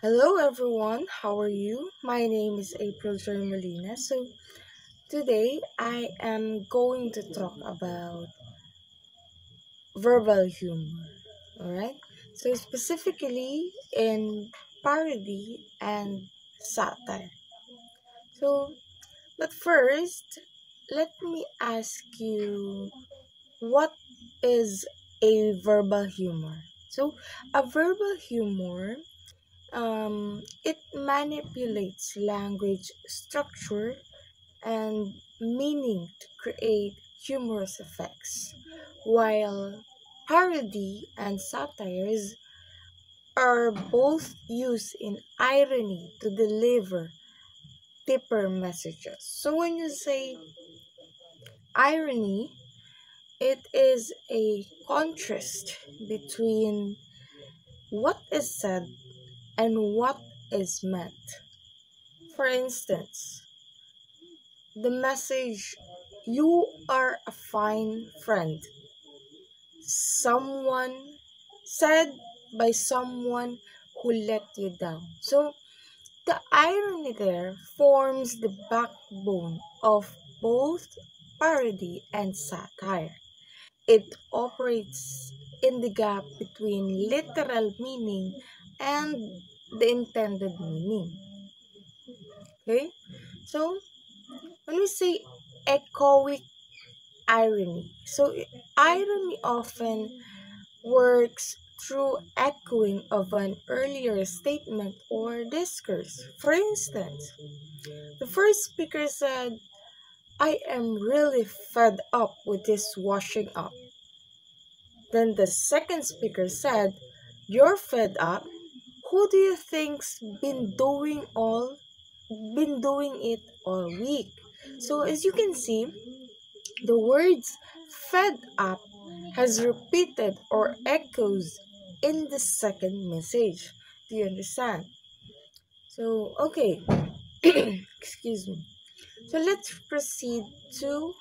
Hello everyone, how are you? My name is April Joy Molina. Today I am going to talk about verbal humor. Alright? Specifically in parody and satire. So but first, let me ask you, what is a verbal humor? A verbal humor, it manipulates language structure and meaning to create humorous effects, while parody and satires are both used in irony to deliver deeper messages. So when you say irony, it is a contrast between what is said and what is meant. For instance, the message, "You are a fine friend," someone said by someone who let you down. So the irony there forms the backbone of both parody and satire. It operates in the gap between literal meaning and the intended meaning. Okay? So when we say echoic irony, irony often works through echoing of an earlier statement or discourse. For instance, the first speaker said, "I am really fed up with this washing up." Then the second speaker said, "You're fed up? Who do you think's been doing it all week?" So as you can see, the words "fed up" has repeated or echoes in the second message. Do you understand? Okay. Excuse me. So let's proceed to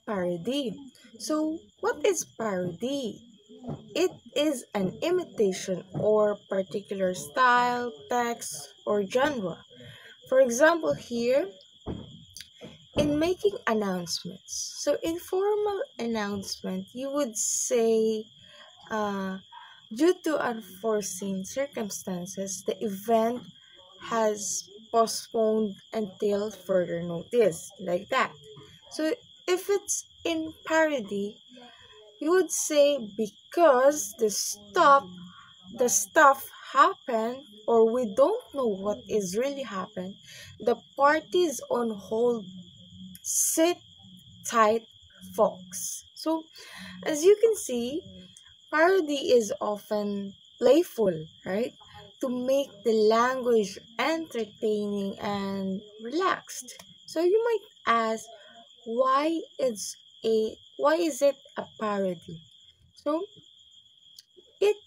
parody. So what is parody? It is an imitation or particular style, text, or genre. For example, here, in making announcements. So in formal announcement, you would say, uh, due to unforeseen circumstances, the event has postponed until further notice, like that. So if it's in parody, you would say, because the stuff happened, or we don't know what is really happened, the party's on hold. Sit tight, folks. So as you can see, parody is often playful, right? To make the language entertaining and relaxed. So you might ask, why is it a parody? So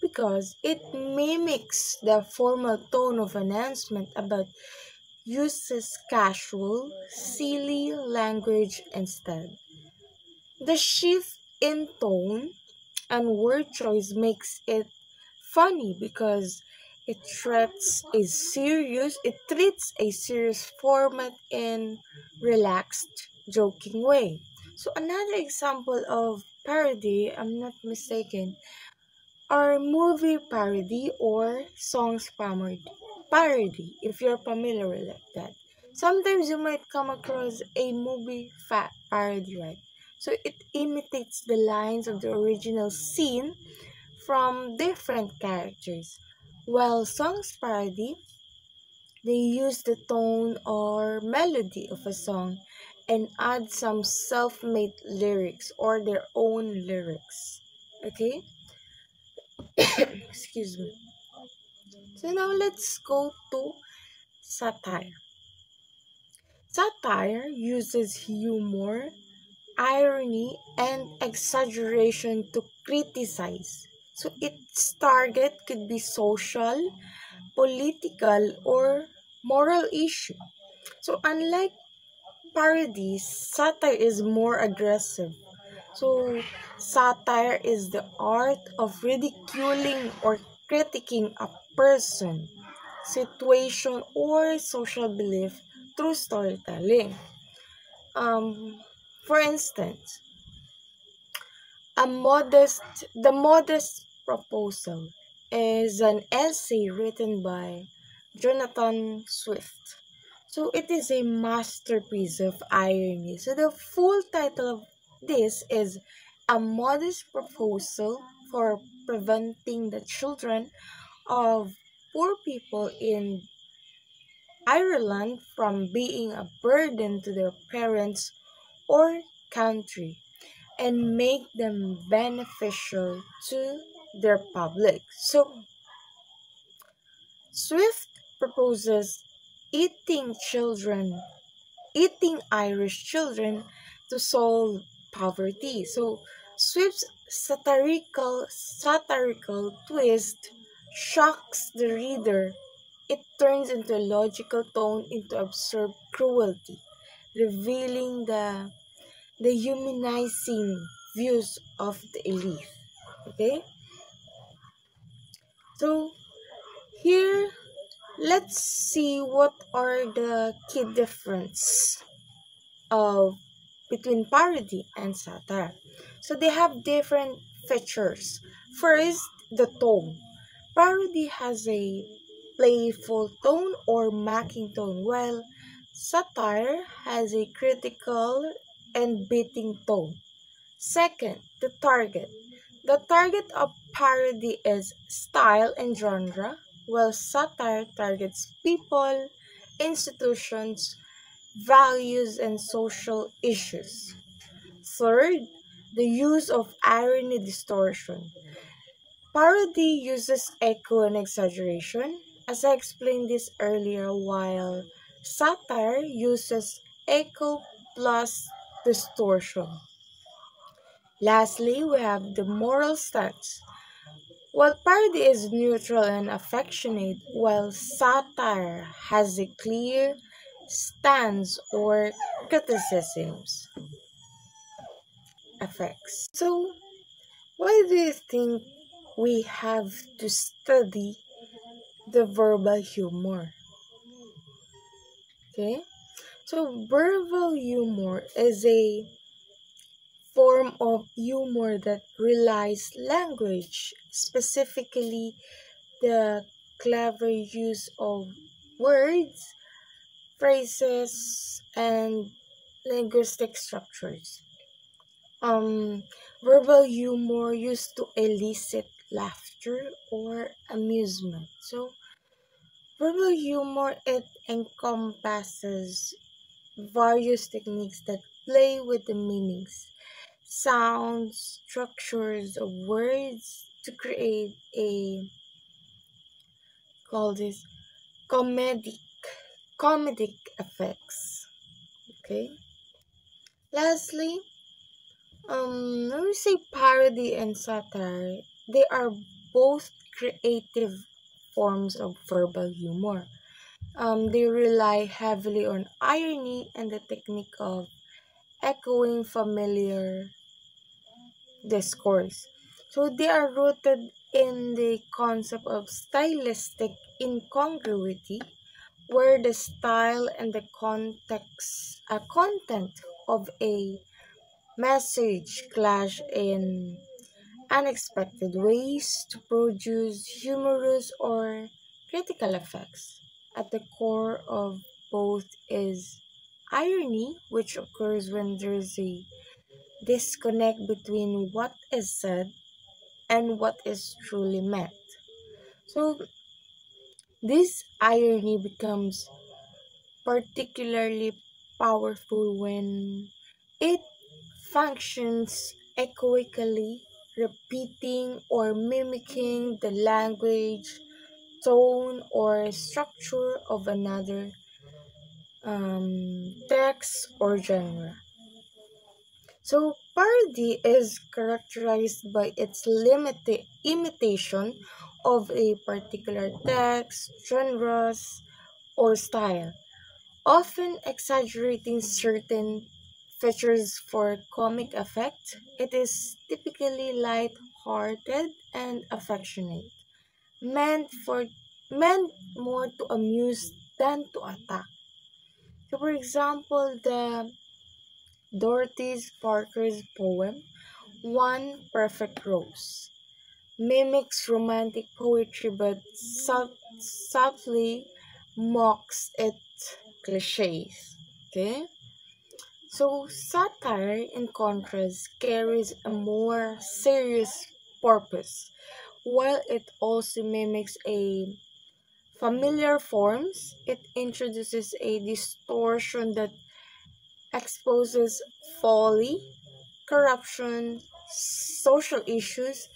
because it mimics the formal tone of announcement about uses casual, silly language instead. The shift in tone and word choice makes it funny because it treats a serious format in relaxed, joking way. So another example of parody, I'm not mistaken, are movie parody or songs parody, if you're familiar with that. Sometimes you might come across a movie parody, right? So it imitates the lines of the original scene from different characters. While songs parody, they use the tone or melody of a song and add some self-made lyrics or their own lyrics. Okay? Excuse me. So now let's go to satire. Satire uses humor, irony, and exaggeration to criticize. So its target could be social, political, or moral issue. So unlike parodies, satire is more aggressive. So satire is the art of ridiculing or critiquing a person, situation, or social belief through storytelling. For instance, the Modest Proposal is an essay written by Jonathan Swift. So it is a masterpiece of irony. So the full title of this is A Modest Proposal for Preventing the Children of Poor People in Ireland from Being a Burden to their Parents or Country, and make them beneficial to their public. So Swift proposes eating children, eating Irish children to solve poverty. So Swift's satirical twist shocks the reader. It turns into a logical tone into absurd cruelty, revealing the humanizing views of the elite. Okay? So here, let's see what are the key difference of between parody and satire. So they have different features. First, the tone. Parody has a playful tone or mocking tone, while satire has a critical and biting tone. Second, the target. The target of parody is style and genre, while satire targets people, institutions, values, and social issues. Third, the use of irony distortion. Parody uses echo and exaggeration, as I explained this earlier, while satire uses echo plus distortion. Lastly, we have the moral stance. While parody is neutral and affectionate, while satire has a clear stance or criticisms effects. So, why do you think we have to study the verbal humor? Okay, so verbal humor is a form of humor that relies language, specifically the clever use of words, phrases, and linguistic structures. Um, Verbal humor used to elicit laughter or amusement. So, verbal humor it encompasses various techniques that play with the meanings, sounds, structures of words to create a call this comedic effects. Okay. Lastly, let me say parody and satire. They are both creative forms of verbal humor. They rely heavily on irony and the technique of echoing familiar discourse. So they are rooted in the concept of stylistic incongruity, where the style and the content of a message clash in unexpected ways to produce humorous or critical effects. At the core of both is irony, which occurs when there's a disconnect between what is said and what is truly meant. So, this irony becomes particularly powerful when it functions echoically, repeating or mimicking the language, tone, or structure of another text or genre. So, parody is characterized by its limited imitation of a particular text, genres, or style, often exaggerating certain features for comic effect. It is typically light-hearted and affectionate, meant for meant more to amuse than to attack. So, for example, the Dorothy Parker's poem, One Perfect Rose, mimics romantic poetry but subtly mocks its cliches. Okay? So, satire, in contrast, carries a more serious purpose, while it also mimics a familiar forms. It introduces a distortion that exposes folly, corruption, social issues.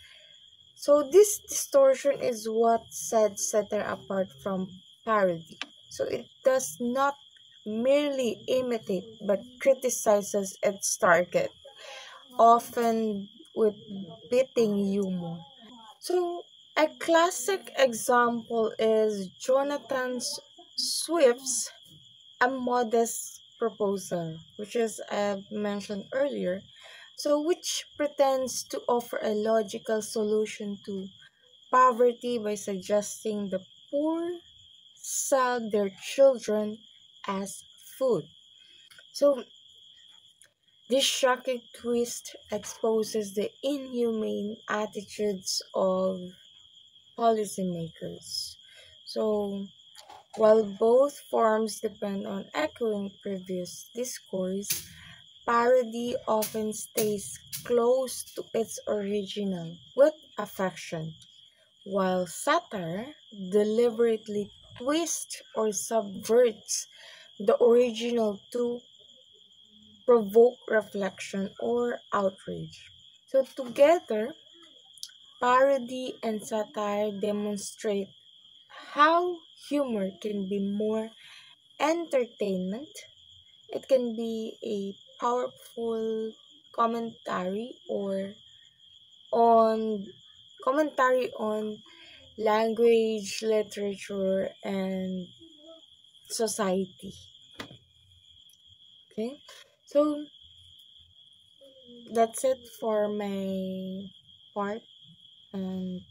So this distortion is what sets satire apart from parody. So it does not merely imitate but criticizes its target, often with biting humor. So a classic example is Jonathan Swift's A Modest Proposal, which is I've mentioned earlier. So which pretends to offer a logical solution to poverty by suggesting the poor sell their children as food. So, this shocking twist exposes the inhumane attitudes of policymakers. So, while both forms depend on echoing previous discourse, parody often stays close to its original with affection, while satire deliberately twists or subverts the original to provoke reflection or outrage. So, together, parody and satire demonstrate how humor can be more entertainment. It can be a powerful commentary or on on language, literature, and society. Okay, so that's it for my part, and